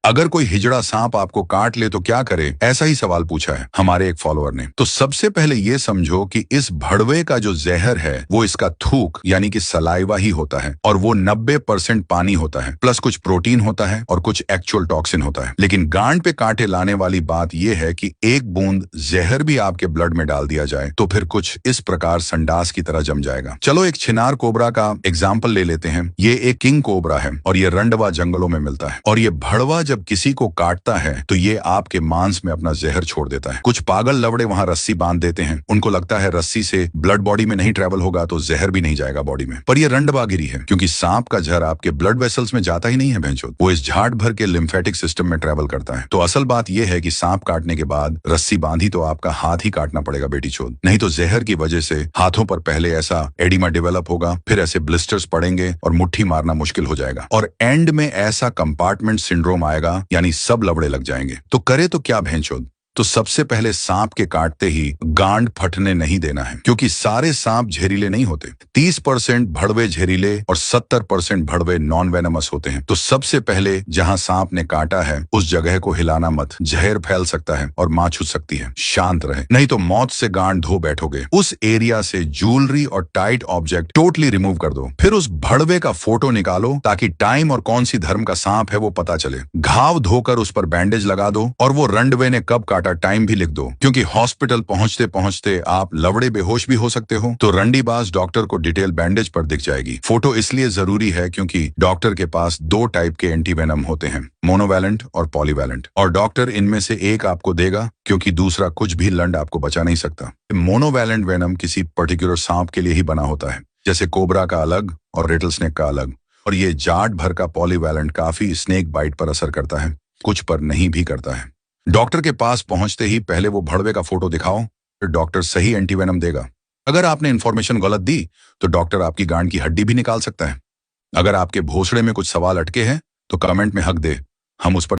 अगर कोई हिजड़ा सांप आपको काट ले तो क्या करे, ऐसा ही सवाल पूछा है हमारे एक फॉलोअर ने। तो सबसे पहले ये समझो कि इस भड़वे का जो जहर है वो इसका थूक यानी कि सलाइवा ही होता है, और वो 90% पानी होता है, प्लस कुछ प्रोटीन होता है और कुछ एक्चुअल टॉक्सिन होता है। लेकिन गांड पे कांटे लाने वाली बात यह है कि एक बूंद जहर भी आपके ब्लड में डाल दिया जाए तो फिर कुछ इस प्रकार संडास की तरह जम जाएगा। चलो एक छिनार कोबरा का एग्जाम्पल ले लेते हैं। ये एक किंग कोबरा है और ये रंडवा जंगलों में मिलता है, और ये भड़वा जब किसी को काटता है तो ये आपके मांस में अपना जहर छोड़ देता है। कुछ पागल लवड़े वहां रस्सी बांध देते हैं, उनको लगता है रस्सी से ब्लड बॉडी में नहीं ट्रेवल होगा तो जहर भी नहीं जाएगा बॉडी में, पर ये रंडवागिरी है, क्योंकि सांप का जहर आपके ब्लड वेसल्स में जाता ही नहीं है भैंचोद, वो इस झाट भर के लिम्फेटिक सिस्टम में ट्रेवल करता है। तो असल बात यह है कि सांप काटने के बाद रस्सी बांधी तो आपका हाथ ही काटना पड़ेगा बेटी चोद, नहीं तो जहर की वजह से हाथों पर पहले ऐसा एडिमा डेवलप होगा, फिर ऐसे ब्लिस्टर्स पड़ेंगे और मुट्ठी मारना मुश्किल हो जाएगा, और एंड में ऐसा कंपार्टमेंट सिंड्रोम आएगा, यानी सब लवड़े लग जाएंगे। तो करे तो क्या भैंचोद? तो सबसे पहले सांप के काटते ही गांड फटने नहीं देना है, क्योंकि सारे सांप जहरीले नहीं होते। 30% भड़वे जहरीले और 70% भड़वे नॉन वेनमस होते हैं। तो सबसे पहले जहां सांप ने काटा है उस जगह को हिलाना मत, जहर फैल सकता है और मां छूट सकती है। शांत रहे, नहीं तो मौत से गांड धो बैठोगे। उस एरिया से ज्वेलरी और टाइट ऑब्जेक्ट टोटली रिमूव कर दो। फिर उस भड़वे का फोटो निकालो ताकि टाइम और कौन सी धर्म का सांप है वो पता चले। घाव धोकर उस पर बैंडेज लगा दो और वो रंडवे ने कब टाइम भी लिख दो, क्योंकि हॉस्पिटल पहुंचते पहुंचते आप लवड़े बेहोश भी हो सकते हो। तो रंडीबाज डॉक्टर को डिटेल बैंडेज पर दिख जाएगी। फोटो इसलिए जरूरी है क्योंकि डॉक्टर के पास 2 टाइप के एंटीवेनम होते हैं, मोनोवैलेंट और पॉलीवैलेंट, और डॉक्टर इनमें से एक आपको देगा क्योंकि दूसरा कुछ भी लंड आपको बचा नहीं सकता। मोनोवैलेंट वेनम किसी पर्टिकुलर सांप के लिए ही बना होता है, जैसे कोबरा का अलग और रेटल स्नेक का अलग, और ये जाट भर का पॉलीवैलेंट काफी स्नेक बाइट पर असर करता है, कुछ पर नहीं भी करता है। डॉक्टर के पास पहुंचते ही पहले वो भड़वे का फोटो दिखाओ, फिर डॉक्टर सही एंटीवेनम देगा। अगर आपने इन्फॉर्मेशन गलत दी तो डॉक्टर आपकी गांड की हड्डी भी निकाल सकता है। अगर आपके भोसड़े में कुछ सवाल अटके हैं तो कमेंट में हक दे, हम उस पर